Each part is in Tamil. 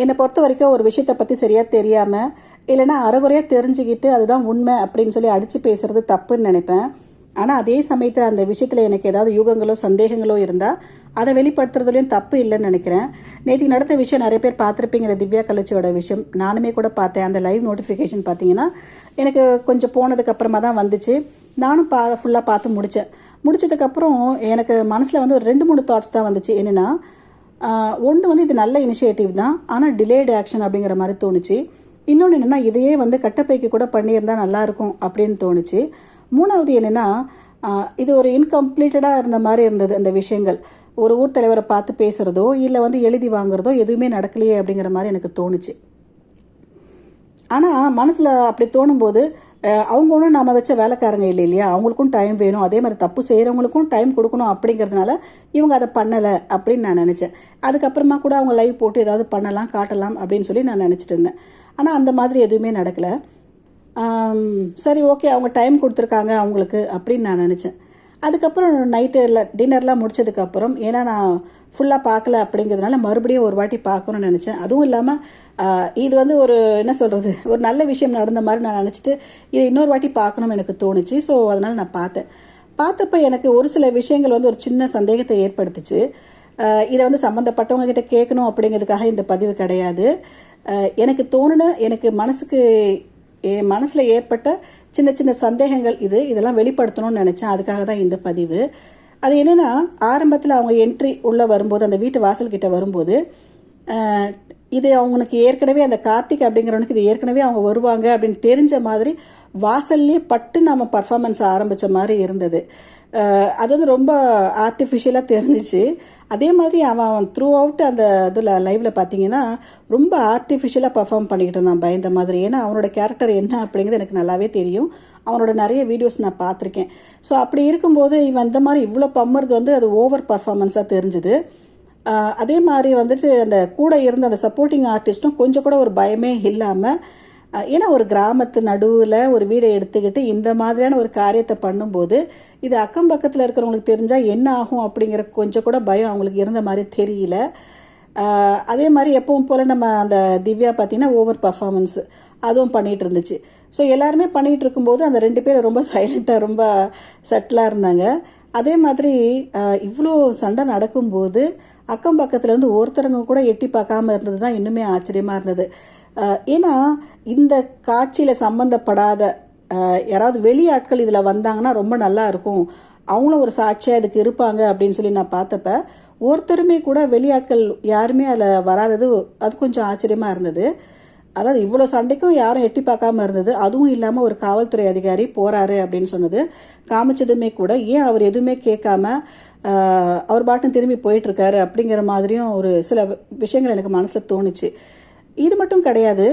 என்னை பொறுத்த வரைக்கும் ஒரு விஷயத்தை பற்றி சரியாக தெரியாமல் இல்லைன்னா அரைகுறையாக தெரிஞ்சுக்கிட்டு அதுதான் உண்மை அப்படின்னு சொல்லி அடித்து பேசுகிறது தப்புன்னு நினைப்பேன். ஆனால் அதே சமயத்தில் அந்த விஷயத்தில் எனக்கு ஏதாவது யூகங்களோ சந்தேகங்களோ இருந்தால் அதை வெளிப்படுத்துறதுலையும் தப்பு இல்லைன்னு நினைக்கிறேன். நேற்று நடந்த விஷயம் நிறைய பேர் பார்த்துருப்பீங்க. இந்த திவ்யா கலச்சியோட விஷயம் நானுமே கூட பார்த்தேன். அந்த லைவ் நோட்டிஃபிகேஷன் பார்த்தீங்கன்னா எனக்கு கொஞ்சம் போனதுக்கப்புறமா தான் வந்துச்சு. நானும் ஃபுல்லாக பார்த்து முடித்ததுக்கப்புறம் எனக்கு மனசில் வந்து ஒரு 2-3 தாட்ஸ் தான் வந்துச்சு. என்னென்னா, ஒன்று வந்து இது நல்ல இனிஷியேட்டிவ் தான், ஆனால் டிலேடு ஆக்ஷன் அப்படிங்கிற மாதிரி தோணுச்சு. இன்னொன்று என்னென்னா, இதையே வந்து கட்டப்பைக்கு கூட பண்ணியிருந்தால் நல்லாயிருக்கும் அப்படின்னு தோணுச்சு. மூணாவது என்னென்னா, இது ஒரு இன்கம்ப்ளீட்டடாக இருந்த மாதிரி இருந்தது. அந்த விஷயங்கள் ஒரு ஊர் தலைவரை பார்த்து பேசுகிறதோ இல்லை வந்து எழுதி வாங்குறதோ எதுவுமே நடக்கலையே அப்படிங்கிற மாதிரி எனக்கு தோணுச்சு. ஆனால் மனசில் அப்படி தோணும்போது அவங்க ஒன்றும் நம்ம வச்ச வேலைக்காரங்க இல்லையா, அவங்களுக்கும் டைம் வேணும். அதே மாதிரி தப்பு செய்கிறவங்களுக்கும் டைம் கொடுக்கணும் அப்படிங்கிறதுனால இவங்க அதை பண்ணலை அப்படின்னு நான் நினச்சேன். அதுக்கப்புறமா கூட அவங்க லைவ் போட்டு ஏதாவது பண்ணலாம் காட்டலாம் அப்படின்னு சொல்லி நான் நினச்சிட்டு இருந்தேன். ஆனால் அந்த மாதிரி எதுவுமே நடக்கலை. சரி, ஓகே, அவங்க டைம் கொடுத்துருக்காங்க அவங்களுக்கு அப்படின்னு நான் நினச்சேன். அதுக்கப்புறம் நைட்டு டின்னர்லாம் முடிச்சதுக்கப்புறம், ஏன்னா நான் ஃபுல்லாக பார்க்கல அப்படிங்கிறதுனால மறுபடியும் ஒரு வாட்டி பார்க்கணும்னு நினச்சேன். அதுவும் இல்லாமல் இது வந்து ஒரு என்ன சொல்கிறது, ஒரு நல்ல விஷயம் நடந்த மாதிரி நான் நினச்சிட்டு இதை இன்னொரு வாட்டி பார்க்கணும்னு எனக்கு தோணுச்சு. ஸோ அதனால் நான் பார்த்தப்போ எனக்கு ஒரு சில விஷயங்கள் வந்து ஒரு சின்ன சந்தேகத்தை ஏற்படுத்துச்சு. இதை வந்து சம்மந்தப்பட்டவங்க கிட்ட கேட்கணும் அப்படிங்கிறதுக்காக இந்த பதிவு கிடையாது. எனக்கு தோணுன, எனக்கு என் மனசில் ஏற்பட்ட சின்ன சின்ன சந்தேகங்கள் இதெல்லாம் வெளிப்படுத்தணும்னு நினச்சேன். அதுக்காக தான் இந்த பதிவு. அது என்னென்னா, ஆரம்பத்தில் அவங்க என்ட்ரி உள்ளே வரும்போது, அந்த வீட்டு வாசல்கிட்ட வரும்போது, இது அவங்களுக்கு ஏற்கனவே அந்த கார்த்திக் அப்படிங்கிறவனுக்கு இது ஏற்கனவே அவங்க வருவாங்க அப்படின்னு தெரிஞ்ச மாதிரி வாசல்லே பட்டு நம்ம பர்ஃபார்மன்ஸ் ஆரம்பித்த மாதிரி இருந்தது. அது வந்து ரொம்ப ஆர்டிஃபிஷியலாக தெரிஞ்சிச்சு. அதே மாதிரி அவன் த்ரூ அவுட் அந்த இதில் லைவில் பார்த்தீங்கன்னா ரொம்ப ஆர்டிஃபிஷியலாக பர்ஃபார்ம் பண்ணிக்கிட்டு இருந்தான், பயந்த மாதிரி. ஏன்னா அவனோட கேரக்டர் என்ன அப்படிங்கிறது எனக்கு நல்லாவே தெரியும். அவனோட நிறைய வீடியோஸ் நான் பார்த்துருக்கேன். ஸோ அப்படி இருக்கும்போது இவன் இந்த மாதிரி இவ்வளோ பம்மறது வந்து அது ஓவர் பர்ஃபார்மன்ஸாக தெரிஞ்சுது. அதே மாதிரி வந்துட்டு அந்த கூட இருந்த அந்த சப்போர்ட்டிங் ஆர்டிஸ்ட்டும் கொஞ்சம் கூட ஒரு பயமே இல்லாமல், ஏன்னா ஒரு கிராமத்து நடுவில் ஒரு வீடை எடுத்துக்கிட்டு இந்த மாதிரியான ஒரு காரியத்தை பண்ணும்போது இது அக்கம் பக்கத்தில் இருக்கிறவங்களுக்கு தெரிஞ்சால் என்ன ஆகும் அப்படிங்கிற கொஞ்சம் கூட பயம் அவங்களுக்கு இருந்த மாதிரி தெரியல. அதே மாதிரி எப்பவும் போல் நம்ம அந்த திவ்யா பார்த்தீங்கன்னா ஓவர் பர்ஃபார்மன்ஸு அதுவும் பண்ணிகிட்டு இருந்துச்சு. ஸோ எல்லாருமே பண்ணிகிட்டு இருக்கும்போது அந்த 2 பேரும் ரொம்ப சைலண்ட்டாக ரொம்ப சட்டிலாக இருந்தாங்க. அதே மாதிரி இவ்வளோ சண்டை நடக்கும்போது அக்கம் பக்கத்துலேருந்து ஒருத்தரங்க கூட எட்டி பார்க்காம இருந்தது தான் இன்னுமே ஆச்சரியமாக இருந்தது. ஏன்னா இந்த காட்சியில் சம்மந்தப்படாத யாராவது வெளியாட்கள் இதில் வந்தாங்கன்னா ரொம்ப நல்லா இருக்கும், அவங்களும் ஒரு சாட்சியாக இதுக்கு இருப்பாங்க அப்படின்னு சொல்லி நான் பார்த்தப்ப ஒருத்தருமே கூட வெளியாட்கள் யாருமே அதில் வராதது அது கொஞ்சம் ஆச்சரியமாக இருந்தது. அதாவது இவ்வளோ சண்டைக்கும் யாரும் எட்டி பார்க்காம இருந்தது. அதுவும் இல்லாமல் ஒரு காவல்துறை அதிகாரி போகிறாரு அப்படின்னு சொன்னது காமிச்சதுமே கூட ஏன் அவர் எதுவுமே கேட்காம அவர் பாட்டும் திரும்பி போயிட்டுருக்காரு அப்படிங்கிற மாதிரியும் ஒரு சில விஷயங்கள் எனக்கு மனசில் தோணுச்சு. இது மட்டும் கிடையாது.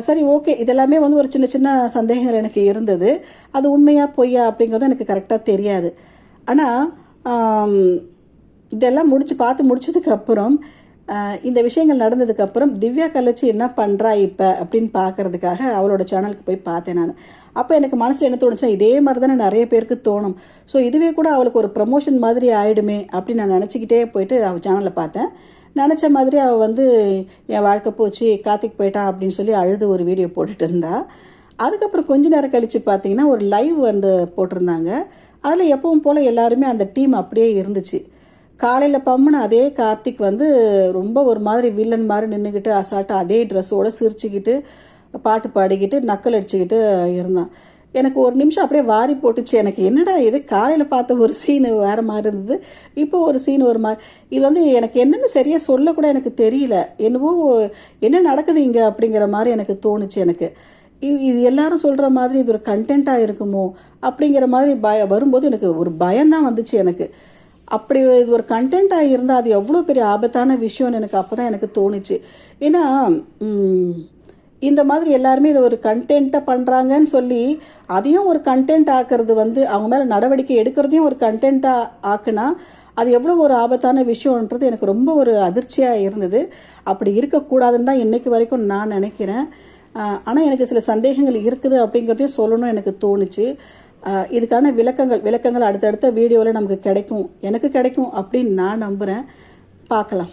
சரி, ஓகே, இதெல்லாமே வந்து ஒரு சின்ன சின்ன சந்தேகங்கள் எனக்கு இருந்தது. அது உண்மையா பொய்யா அப்படிங்கிறதும் எனக்கு கரெக்டாக தெரியாது. ஆனால் இதெல்லாம் பார்த்து முடிச்சதுக்கப்புறம் இந்த விஷயங்கள் நடந்ததுக்கப்புறம் திவ்யா கலச்சி என்ன பண்ணுறா இப்போ அப்படின்னு பார்க்கறதுக்காக அவளோட சேனலுக்கு போய் பார்த்தேன் நான். அப்போ எனக்கு மனசில் என்ன தோணுச்சா, இதே மாதிரி தானே நிறைய பேருக்கு தோணும். ஸோ இதுவே கூட அவளுக்கு ஒரு ப்ரமோஷன் மாதிரி ஆயிடுமே அப்படின்னு நான் நினச்சிக்கிட்டே போயிட்டு அவள் சேனலில் பார்த்தேன். நினச்ச மாதிரி அவள் வந்து என் வாழ்க்கை போச்சு, கார்த்திக் போயிட்டான் அப்படின்னு சொல்லி அழுது ஒரு வீடியோ போட்டுட்டு இருந்தா. அதுக்கப்புறம் கொஞ்ச நேரம் கழித்து பார்த்தீங்கன்னா ஒரு லைவ் வந்து போட்டிருந்தாங்க. அதில் எப்பவும் போல் எல்லாருமே அந்த டீம் அப்படியே இருந்துச்சு. காலையில் பம்முன்னு அதே கார்த்திக் வந்து ரொம்ப ஒரு மாதிரி வில்லன் மாதிரி நின்றுக்கிட்டு அசால்ட்டாக அதே ட்ரெஸ்ஸோடு சிரிச்சுக்கிட்டு பாட்டு பாடிக்கிட்டு நக்கல் அடிச்சுக்கிட்டு இருந்தான். எனக்கு ஒரு நிமிஷம் அப்படியே வாரி போட்டுச்சு. எனக்கு என்னடா இது, காலையில் பார்த்த ஒரு சீனு வேறு மாதிரி இருந்தது, இப்போ ஒரு சீன் ஒரு மாதிரி. இது வந்து எனக்கு என்னென்னு சரியாக சொல்லக்கூட எனக்கு தெரியல. என்னவோ என்ன நடக்குது இங்கே அப்படிங்கிற மாதிரி எனக்கு தோணுச்சு. எனக்கு இது எல்லாரும் சொல்கிற மாதிரி இது ஒரு கண்டென்ட்டாக இருக்குமோ அப்படிங்கிற மாதிரி வரும்போது எனக்கு ஒரு பயம்தான் வந்துச்சு எனக்கு. அப்படி இது ஒரு கண்டென்ட்டாக இருந்தால் அது எவ்வளோ பெரிய ஆபத்தான விஷயம்னு எனக்கு அப்போ தான் எனக்கு தோணுச்சு. ஏன்னா இந்த மாதிரி எல்லாருமே இதை ஒரு கண்டென்ட்டாக பண்ணுறாங்கன்னு சொல்லி அதையும் ஒரு கண்டென்ட் ஆக்குறது வந்து அவங்க மேலே நடவடிக்கை எடுக்கிறதையும் ஒரு கண்டென்ட்டாக ஆக்குனா அது எவ்வளோ ஒரு ஆபத்தான விஷயம்ன்றது எனக்கு ரொம்ப ஒரு அதிர்ச்சியாக இருந்தது. அப்படி இருக்கக்கூடாதுன்னு தான் இன்னைக்கு வரைக்கும் நான் நினைக்கிறேன். ஆனால் எனக்கு சில சந்தேகங்கள் இருக்குது அப்படிங்கிறதையும் சொல்லணும்னு எனக்கு தோணுச்சு. இதுக்கான விளக்கங்கள் அடுத்தடுத்த வீடியோவில் நமக்கு கிடைக்கும், எனக்கு கிடைக்கும் அப்படின்னு நான் நம்புகிறேன். பார்க்கலாம்.